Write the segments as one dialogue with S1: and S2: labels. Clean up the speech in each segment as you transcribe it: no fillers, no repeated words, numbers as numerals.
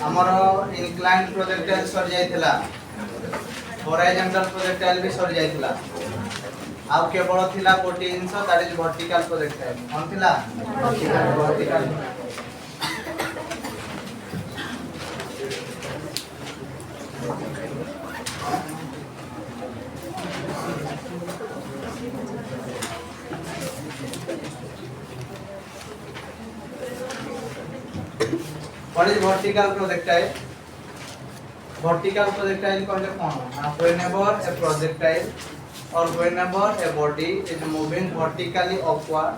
S1: ଆମର ଇନକ୍ଲାଇନ୍ ପ୍ରୋଜେକ୍ଟାଇଲ୍ ସରି ଯାଇଥିଲା, ହରାଇଜନ୍ଟାଲ ପ୍ରୋଜେକ୍ଟାଇଲ୍ ବି ସରି ଯାଇଥିଲା। ଆଉ କେବଳ ଥିଲା ଗୋଟିଏ ଜିନିଷ, दैट इज वर्टिकल प्रोजेक्टाइल। कौन थिला? Vertical. What is vertical projectile? Vertical projectile कहले कौन? Whenever a projectile or whenever a body is moving vertically upward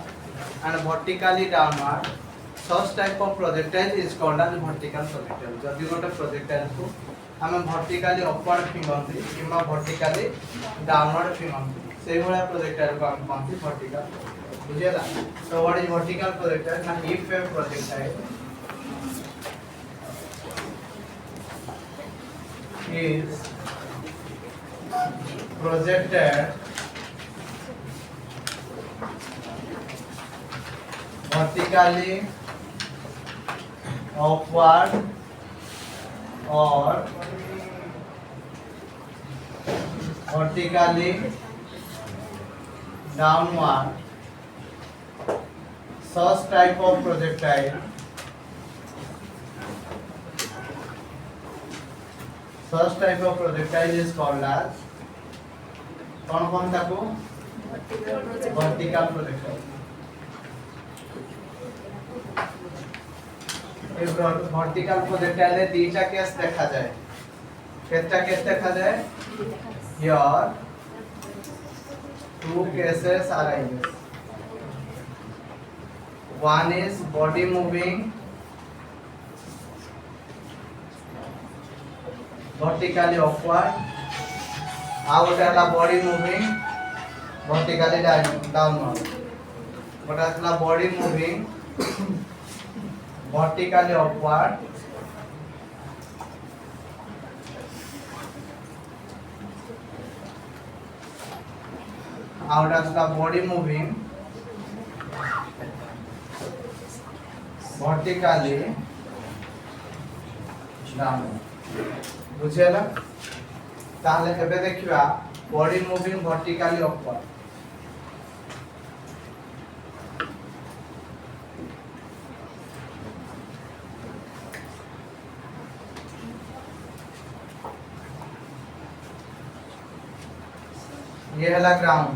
S1: and vertically downward, such type of projectile is called as vertical projectile. जदि गोटे projectile को हम vertically upward फिंगंती किंवा vertically downward फिंगंती, से भला projectile को हम कहते vertical। बुझियला? So what is vertical projectile? ना if a projectile is projected vertically upward or vertically downward, such type of projectile is called as कौन ताको वर्टिकल प्रोजेक्टाइल। ए वर्टिकल प्रोजेक्टाइल में तीनटा केस देखा जाए। कितना केस देखा जाए? Here two cases arise. One is body moving vertically upward, ଆଉ ଗୋଟେ ହେଲା body moving vertically downward, ଗୋଟେ ହେଲା body moving vertically upward, ଆଉ ଗୋଟେ ହେଲା body moving vertically downward। बुझियला? ताहले एबे देखिबा बॉडी मूविंग वर्टिकली अपवर्ड। ये हला ग्राउंड।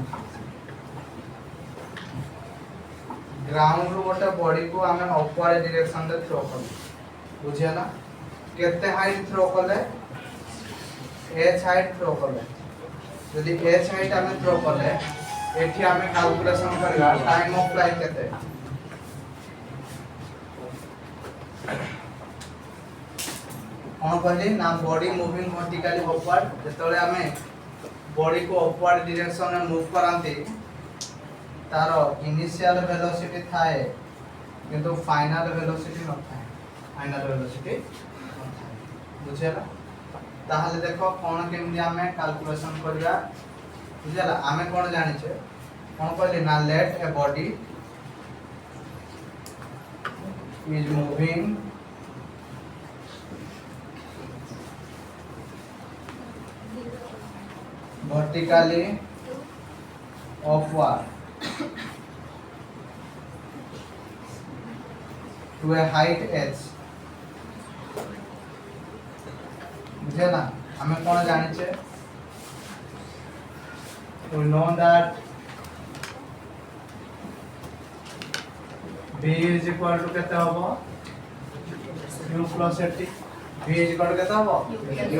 S1: ग्राउंड रो गोटे बॉडी को हमें अपवर्ड डायरेक्शन रे थ्रो कर। बुझियला? केते हाइट थ्रो करले? h हाइट थ्रो करले। यदि h हाइट हमें थ्रो करले, एठी हमें कैलकुलेशन करगा टाइम ऑफ फ्लाइट केते। कौन कहली ना बॉडी मूविंग वर्टिकली अपवर्ड, जेतले हमें बॉडी को अपवर्ड डायरेक्शन में मूव करांती, तारो इनिशियल वेलोसिटी थाए किंतु फाइनल वेलोसिटी न थाए। फाइनल वेलोसिटी न थाए। बुझियला? ताहले देखो कोन केमदी हमें कैलकुलेशन करबा। बुझियला? हमें कोन जानि छे, कोन कहली ना let a body is moving vertically upward to a height h। बुझे ना? हमें कौन जाने छे? We know that v is equal to केते होबो? u plus 80। v is equal to केते होबो?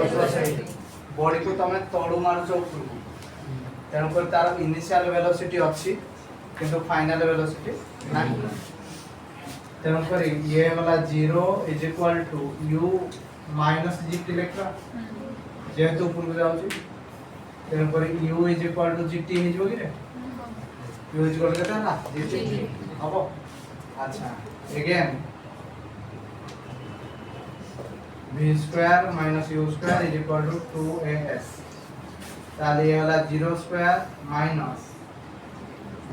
S1: u plus 80। बॉडी को तमे तळु मारछो उपरु, तेणु कर तार इनिशियल वेलोसिटी अछि किंतु फाइनल वेलोसिटी नाही। तेणु कर ये वाला 0 is equal to u minus gt लेखा, जेहेतु ऊपर जाउ छी, तेणु कर u is equal to gt हे जबो कि रे? u इज इक्वल केता ना gt हबो। अच्छा again v square minus u square is equal to 2as। ताले ये वाला 0 square minus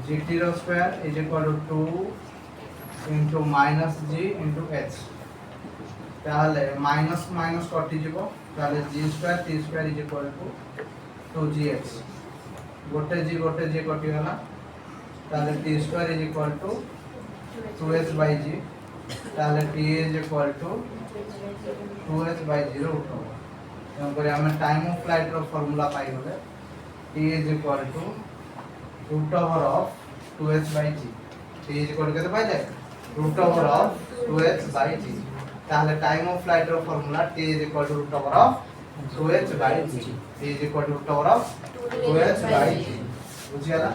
S1: gt square is equal to 2 into minus g into h। তাহলে মাইনাস মাইনাস কটি যাব তাহলে g square t square is equal to 2gx গোটে g কটি হলা তাহলে t square is equal to 2h by g তাহলে t is equal to 2h by 0 উঠাও এবং করে আমরা টাইম অফ ফ্লাইট র ফর্মুলা পাই গলে t is equal to root over of 2h by g t is equal কত পাইলে root over of 2h by g তাহলে টাইম অফ ফ্লাইট র formula t is equal to root over of 2h by g t is equal to root over of 2h by g বুঝিয়ালা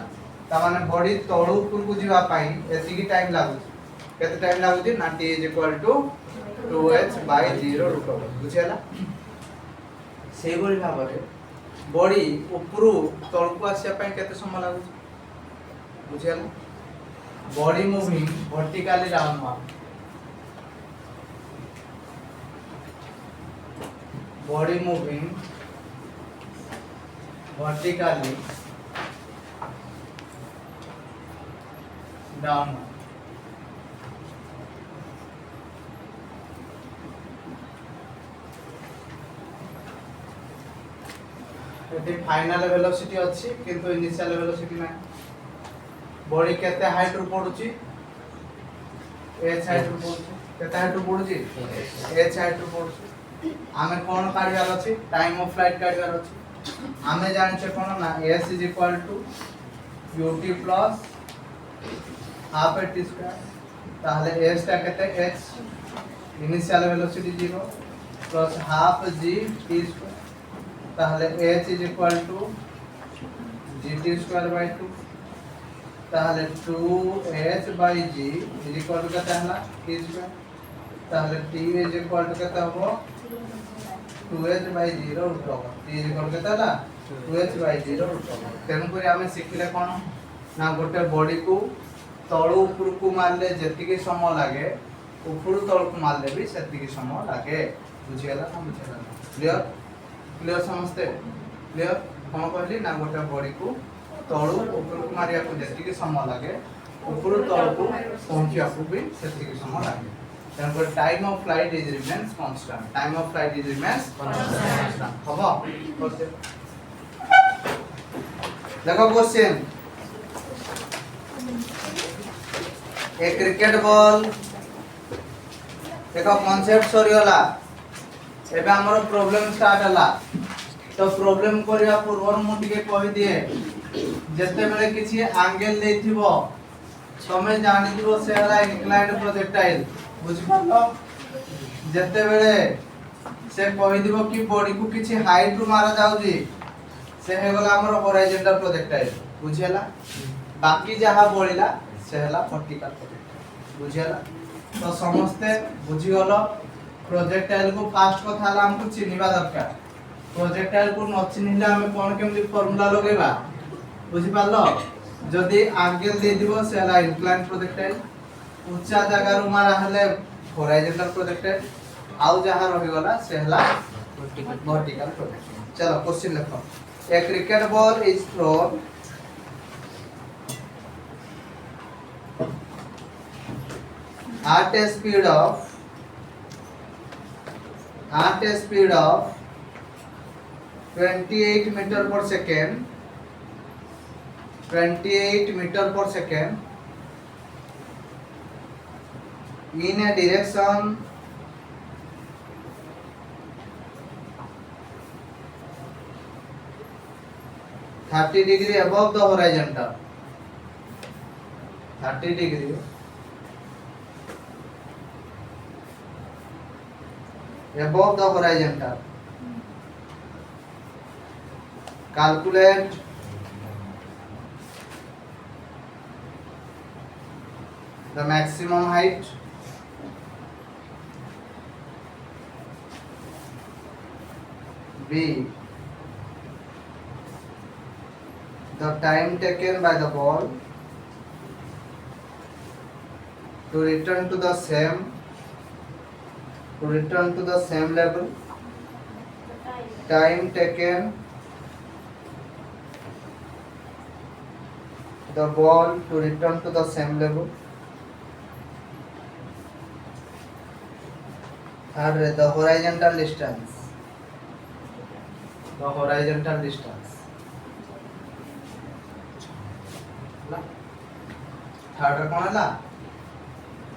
S1: তা মানে body তळୁ উপরକୁ ଯିବା ପାଇଁ ଏତିକି time ଲାଗୁଛି କେତେ time ଲାଗୁଛି ନା t is equal to 2h by 0 root over ବୁଝିହେଲା ସେଇ ଭଳି ଭାବରେ ବଡି ଉପରୁ ତଳକୁ ଆସିବା ପାଇଁ କେତେ ସମୟ ଲାଗୁଛି ବୁଝିହେଲା body moving vertically downward body moving vertically downward एटी फाइनल वेलोसिटी अछि किंतु इनिशियल वेलोसिटी ना बॉडी केते हाइट रु पडुची h हाइट रु पडुची केते हाइट रु पडुची h हाइट रु पडुची आमे कोन काढियार अछि टाइम ऑफ फ्लाइट काढियार अछि आमे जानछे कोन ना s is equal to ut plus half t square ताहले s ता केते h initial velocity 0 plus half g t square ताहले h is equal to gt square by 2 ताहले 2h by g is equal to केते हला t square ताहले t is equal to केते हबो 2h by 0 root over t is equal केते हला 2h by 0 root over तेनु करी हमें सिखिले कोन ना गोटे बॉडी को तळु ऊपर को मारले जतिके समय लागे ऊपर तळ को मारले भी सेतिके समय लागे बुझियला ना बुझियला क्लियर क्लियर समझते क्लियर कोन कहली ना गोटे बॉडी को तळु ऊपर को मारिया को जतिके समय लागे ऊपर तळ को पहुंचिया को भी सेतिके समय लागे तनकर time of flight is remains constant time of flight is remains constant हबो देखो क्वेश्चन ए क्रिकेट बॉल देखो कांसेप्ट सरियला एबे हमर प्रॉब्लम स्टार्ट हला तो प्रॉब्लम करिया पूर्व मु टिके कहि दिए जते बेले किछि एंगल देथिबो समय जानि दिबो से हला इंक्लाइंड प्रोजेक्टाइल बुझि पालो जते बेले से कहि दिबो कि बॉडी को किछि हाइट रु मारा जाउजी से हे गला हमर हॉरिजॉन्टल प्रोजेक्टाइल बुझियला बाकी जहा बोलिला से हला वर्टिकल प्रोजेक्टाइल बुझियला तो समस्ते बुझि गलो प्रोजेक्टाइल को फास्ट कथा हला हमको चिनिबा दरकार प्रोजेक्टाइल को न चिनिले हम कोन केमि फार्मूला लगेबा बुझि पालो जदी एंगल दे दिबो से हला इंक्लाइन प्रोजेक्टाइल ऊंचा जगह रु मारा हले हॉरिजॉन्टल प्रोजेक्टाइल आउ जहा रहि गला से हला वर्टिकल प्रोजेक्टाइल चलो क्वेश्चन देखो a cricket ball is thrown at a speed of 28 meter per second 28 meter per second in a direction 30 degree above the horizontal 30 degree above the horizontal calculate the maximum height b the time taken by the ball to return to the same level time taken the ball to return to the same level Third, the horizontal distance. The horizontal distance. Third कौन है ला?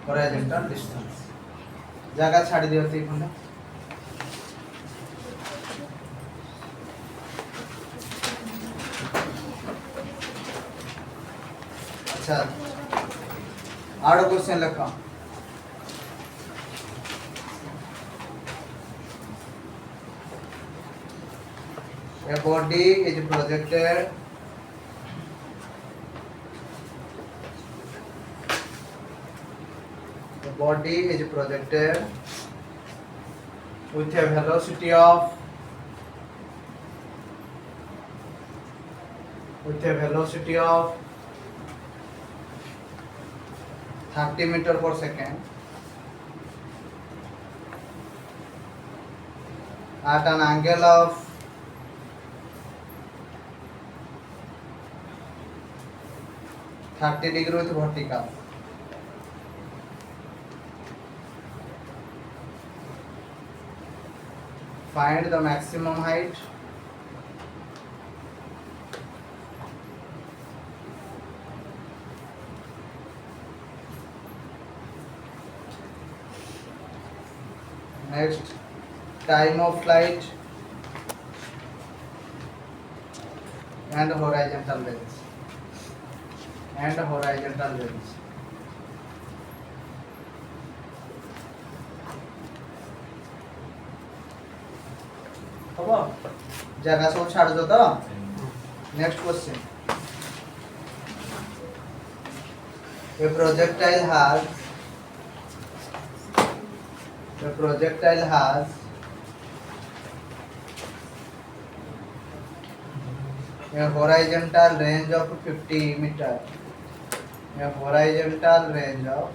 S1: Horizontal distance. जगह छाड़ी दियो ती कौन? अच्छा, आड़ो question लिखा. A body is projected with a velocity of 30 meter per second at an angle of 30 degree with vertical. Find the maximum height next time of flight and horizontal length हबो जगह सब छाड़ दो तो next question a projectile has a horizontal range of 50 meter. A horizontal range of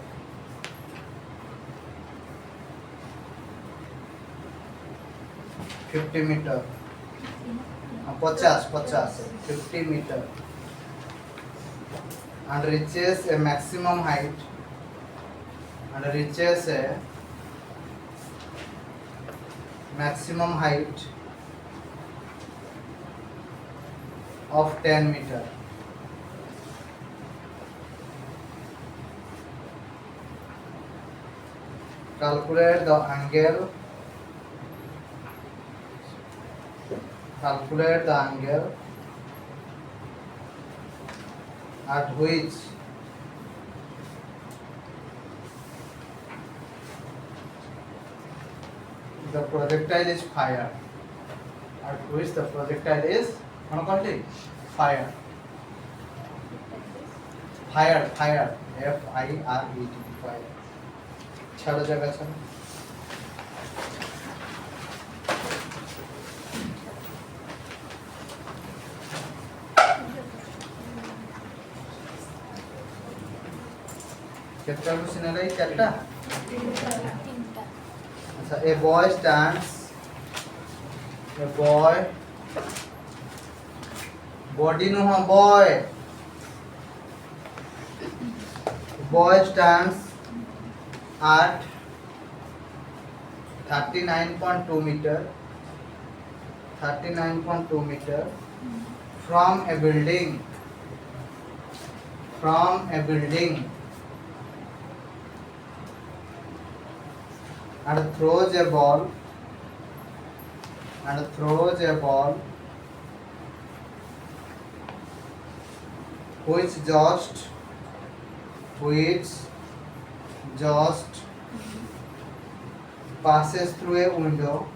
S1: 50 meter. 50 meter and reaches a maximum height of 10 meter. Calculate the angle at which the projectile is fired. Fired. F-I-R-E-D. Fired. छाड़ो जगह छाड़ो. कितना question है भाई चारटा? अच्छा, a boy body no ha boy stands at 39.2 meter from a building and throws a ball which just passes through a window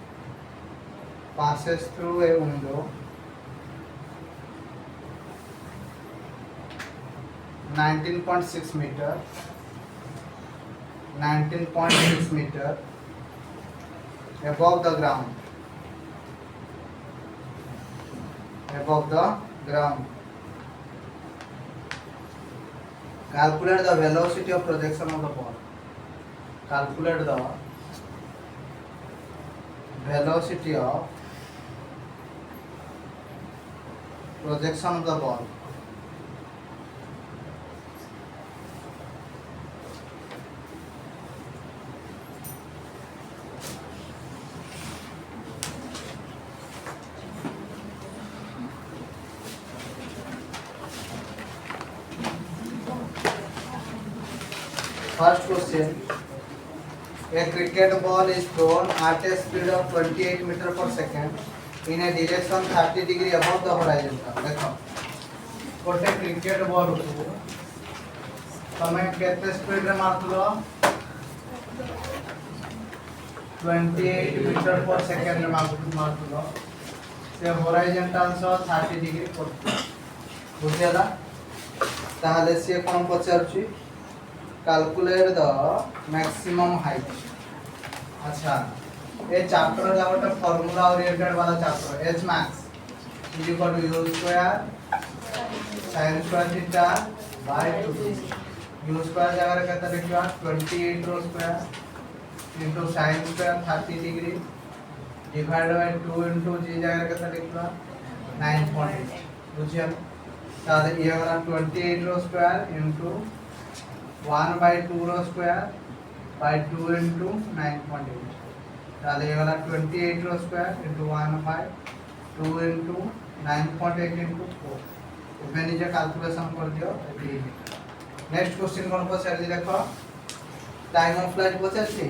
S1: 19.6 meter above the ground. Calculate the velocity of projection of the ball. Calculate the velocity of projection of the ball. First question. A cricket ball is thrown at a speed of 28 meter per second in a direction 30 degree above the horizon. देखो गोटे cricket ball को तमे केते speed रे मारतलो 28 metre पर second रे मारतलो से horizontal सो 30 degree करतो बुझियाला ताहले से कोन पचारछि कैलकुलेट द मैक्सिमम हाइट। अच्छा ये चैप्टर ला गोटे फार्मूला ओरिएंटेड वाला chapter h max is equal to u square sin square theta by 2 u square जगह रे केते लिखिबा 28 रो square into sin square 30 degree divide by 2 into g जगह रे केते लिखिबा 9.8 बुझिया ताले ये वाला 28 रो स्क्वायर इनटू 1 by 2 रो स्क्वायर by 2 into 9.8 ताले ये वाला 28 रो square into 1 by 2 into 9.8 into 4 इसमें नीचे कैलकुलेशन कर दियो। नेक्स्ट क्वेश्चन कौन पचार दी देखो time of flight Pachar the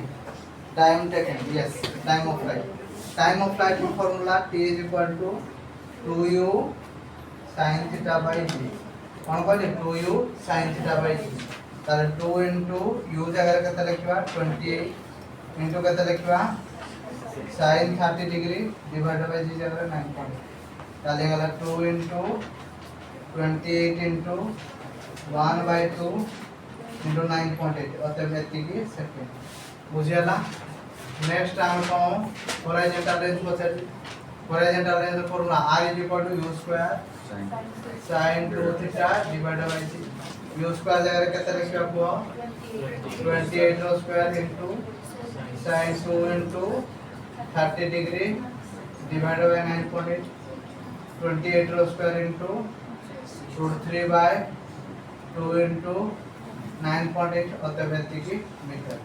S1: time taken yes time of flight का formula t is equal to 2u sin theta by g कौन कहले 2u sin theta by g ताले 2 into u जगह केते लिखिबा 28 into केते लिखिबा sin 30 degree divide bye g जगह 9.8 ताले वाला 2 into 28 into 1 by 2 into 9.8 automatic second बुझियाला। नेक्स्ट टाइम को हॉरिजॉन्टल रेंज पचार horizontal range formula r is equal to u square sin 2 theta divided by g u square जगह केते लिखिबा को 28 रो square into sin 2 into 30 degree divided by 9.8 28 रो square into √3 by 2 into 9.8 automatic metre.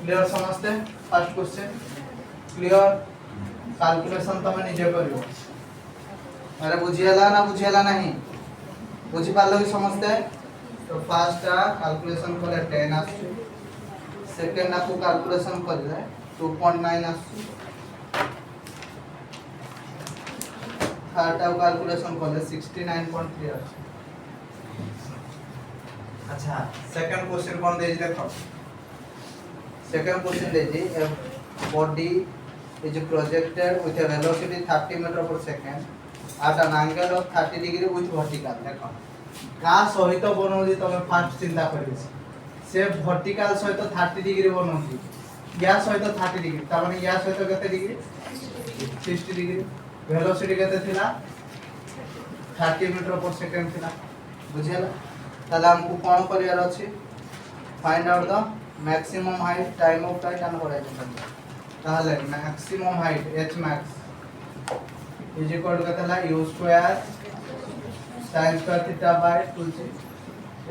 S1: Clear समझते first question clear calculation तमे निजे करियो अरे बुझियाला ना बुझियाला नहीं बुझी पालो कि समझते तो फर्स्ट कैलकुलेशन करे 10 आसु सेकंड को कैलकुलेशन करे 2.9 आसु थर्ड को कैलकुलेशन करे 69.3 आसु। अच्छा सेकंड क्वेश्चन कौन दे देखो सेकंड क्वेश्चन दे जी body is projected with a velocity 30 meter per second at an angle of 30 degree with vertical देखो का सहित बनौली तमे फास्ट चिंता करिस से वर्टिकल सहित 30 डिग्री बनौली या सहित 30 डिग्री त माने या सहित केते डिग्री 60 डिग्री वेलोसिटी केते थिला 30 मीटर पर सेकंड थिला बुझियला ताले हमको कोन करियर अछि find out the maximum height time of flight and horizontal ताले maximum height h max is equal to केते ला u square sin square theta by 2g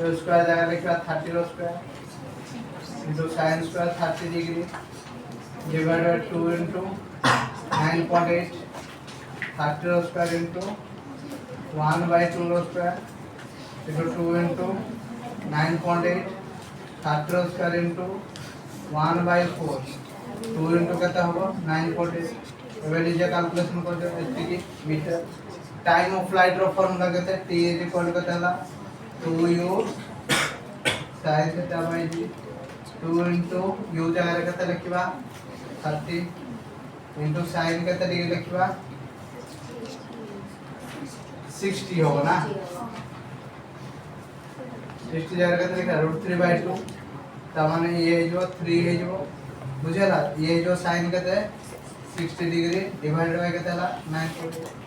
S1: u square जगह लिखा 30 रो square into sin square 30 degree divided 2 into 9.8 30 रो square into 1 by 2 रो square into 2 into 9.8 30 रो square into 1 by 4 2 into केता होबो 9.8 एबे नीचे कैलकुलेशन कर दे एतकी मीटर। टाइम ऑफ फ्लाइट रो फार्मूला केते t इज इक्वल टू केते ला 2u sin थीटा बाय g 2 इनटू u जगह रे केते लिखिबा 30 इनटू sin केते डिग्री लिखिबा 60 होगा ना 60 जगह केते लिखा √3/2 त माने ये जो 3 है जो बुझेला ये जो sin केते 60 डिग्री डिवाइडेड बाय केते ला 9.8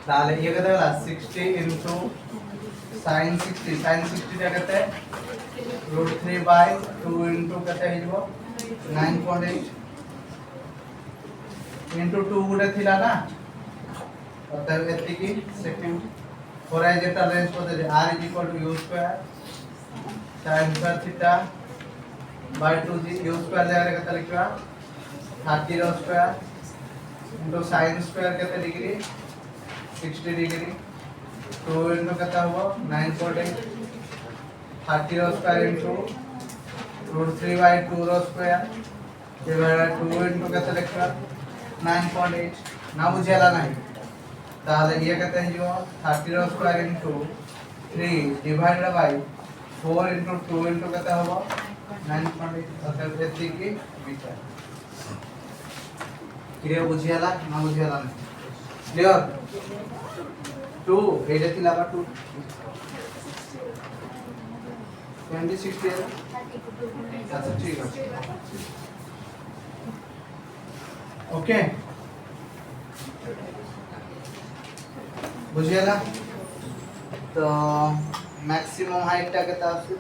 S1: ताले ये केते होला 60 इनटू sin 60 जगह ते √3/2 इनटू केते हिजबो 9.8 इनटू 2 गुडे थिला ना तब एति की सेकंड हॉरिजॉन्टल रेंज को दे r = u square sin square theta by 2g u square जगह रे केते लिखबा 30 रो स्क्वायर इनटू sin स्क्वायर केते डिग्री 60 डिग्री 2 इनटू केते होबो 9.8 30 रो स्क्वायर इनटू √3/2 रो स्क्वायर डिवाइडेड 2 इनटू केते लिखला 9.8 ना बुझेला नहीं ताले ये केते हिजो 30 रो square into 3 divided by 4 into 2 into केते हबो 9.8 अतः एति की मीटर क्लियर बुझेला ना बुझेला नहीं क्लियर 2 एटा थिला बा 2 20 60 अच्छा ठीक है ओके बुझिएला तो मैक्सिमम हाइट टा केता आसी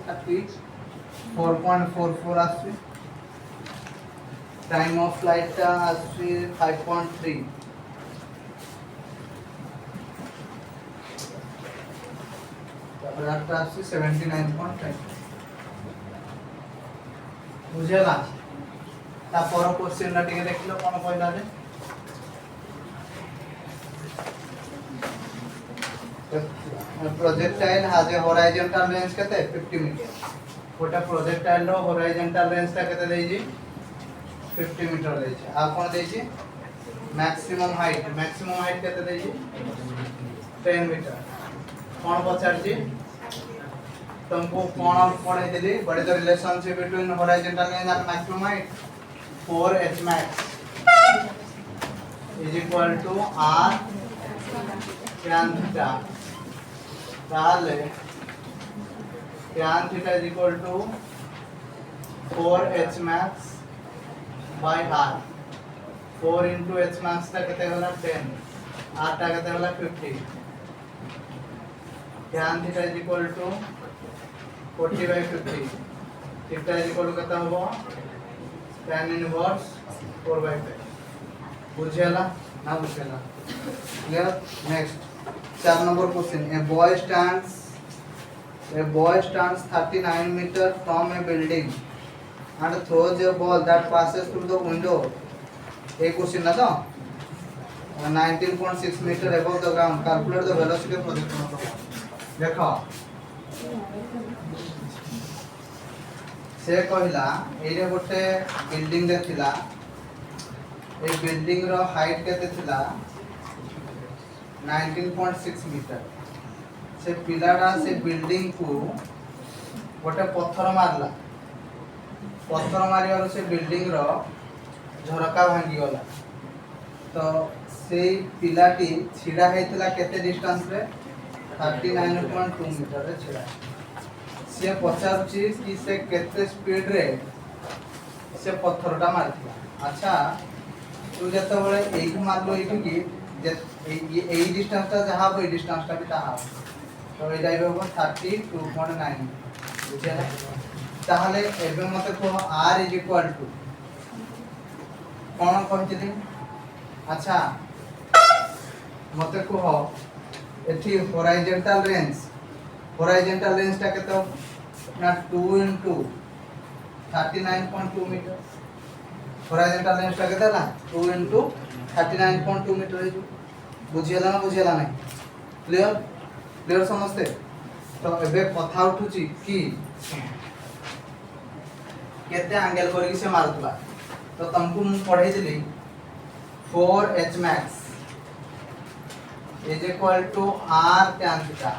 S1: 4.44 आसी टाइम ऑफ फ्लाइट टा आसी 5.3 तापर आसी 79.5 बुझेला ता पर क्वेश्चन ना टिके देखिलो कोन कहला रे projectile has a horizontal range केते 50 मीटर गोटा प्रोजेक्टाइल रो horizontal range ता केते देई जी 50 मीटर देई छी आ कोन देई छी मैक्सिमम हाइट केते देई जी 10 मीटर कोन पचार जी तुमको कोन पढ़ाई देली what is the relationship between horizontal range and maximum height 4h max is equal to r tan theta ताले tan theta is equal to 4h max by r 4 into h max ता केते होला 10 r ता केते होला 50 tan theta is equal to 40 by 50 theta is equal to केते होबो tan inverse 4 by 5 बुझेला ना बुझेला clear next 4 number question a boy stands 39 meter from a building and throws a ball that passes through the window a question ना तो 19.6 meter above the ground calculate the velocity of projectile देखो से कहला array गोटे building दे थिला ए building रो height केते थिला 19.6 metre से पिलाडा से बिल्डिंग को गोटे पत्थर मारियार से बिल्डिंग रो झरका भांगी गला तो से पिलाटी छिड़ा हेतिला केते डिस्टेंस रे 39.2 मीटर रे छिड़ा से पचारची कि से केते स्पीड रे से पत्थरटा मारथिला अच्छा तू जते बळे एही मारलो एठी की जे এই ডিসটেন্সটা যাহা হবে এই ডিসটেন্সটা भी তাহা তো এই যাইবে হবে 32.9 বুঝিলা তাহলে এবে মতে কো r = কোন কইছিলি আচ্ছা মতে কো এটি হরাইজন্টাল রেঞ্জটা কত না 2 * 39.2 मीटर हॉरिजॉन्टल रेंजटा केते ना 2 * 39.2 मीटर है बुझियला ना बुझियला नहीं क्लियर समझते तो एबे कथा उठुची कि केते एंगल करी से मारतला तो तुमको मु पढ़ाई दिली 4h max is equal to r tan theta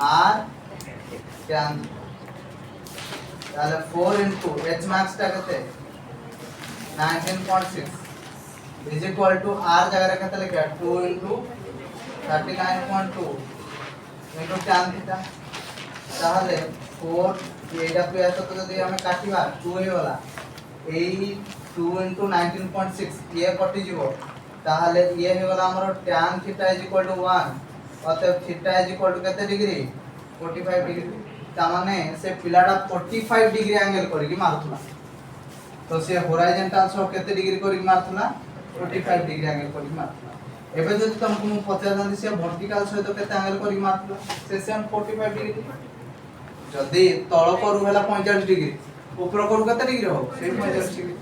S1: ताले 4 into h max टा केते 19.6 is equal to r जगह रे केते लिखा 2 into 39.2 into tan theta ताले 4 एटा पे ऐसा तो यदि हमें काटिबा 2 हे वाला ए 2 into 19.6 ये कटि जीवो ताले ये हे वाला हमरो tan theta is equal to 1 अतः theta is equal to केते डिग्री 45 डिग्री ता माने से पिलाटा 45 डिग्री एंगल करी कि मारथुला तो से हॉरिजॉन्टल सो केते डिग्री करी मारथुला 45 डिग्री एंगल करी मारथुला एबे जदि तुमको मु पचार दंदी से वर्टिकल सहित केते एंगल करी मारथुला से सेम 45 डिग्री जदि तळ करू हला 45 डिग्री ऊपर करू केते डिग्री हो से 45 डिग्री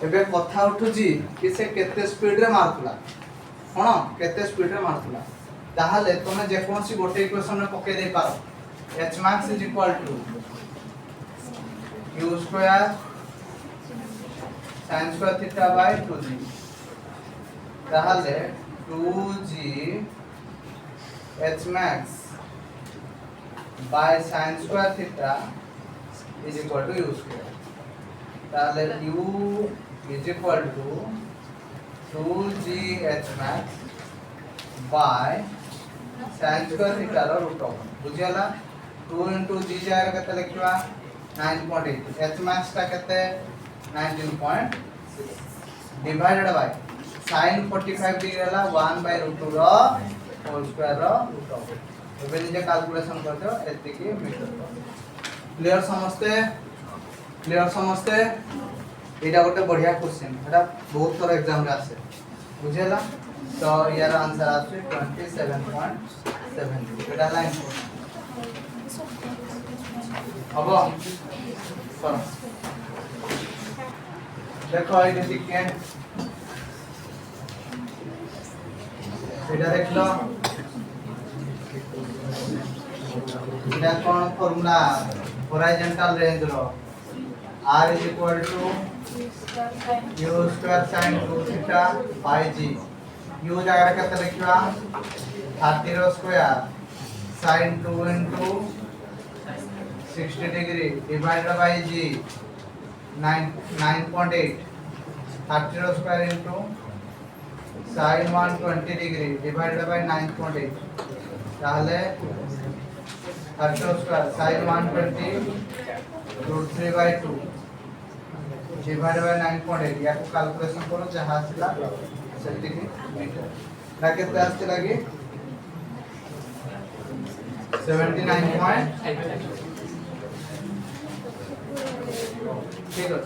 S1: एबे कथा उठुची कि से केते स्पीड रे मारथुला कोन केते स्पीड रे मारथुला ताहाले तमे जे कोनसी गोटे इक्वेशन रे पके दे पारो h max is equal to u square sin square theta by 2g তাহলে 2g h max by sin square theta is equal to u square তাহলে u is equal to 2g h max by sin square theta ର root over ବୁଝିଲା 2 into g ଜାଗାରେ କେତେ ଲେଖିବା 9.8 h max ଟା କେତେ 19.6 divided by sin 45 degree ହେଲା 1 by root 2 ର होल स्क्वायर ର root over ଏବେ ନିଜେ कैलकुलेशन करते हो एतिकी मीटर क्लियर समस्ते एटा गोटे बढ़िया क्वेश्चन एटा बहुत थोड़ा एग्जाम रे आसे बुझेला तो यार आंसर आछे 27.7 एटा लाइन अब कर देखो ये दिखे एटा देख लो एटा कोन फार्मूला हॉरिजॉन्टल रेंज रो r is equal to u square sin 2 theta by g u जगह केते लिखवा 30 रो स्क्वायर sin 2 into 60 degree divided by g 9.8 30 रो square into sin 120 degree divided by 9.8 তাহলে 30 रो स्क्वायर sin 120 root 3 by 2 divided by 9.8 या को कैलकुलेशन करो जहां आसिला सेंटीमीटर ना केते आसिला कि 79.8 ठीक है।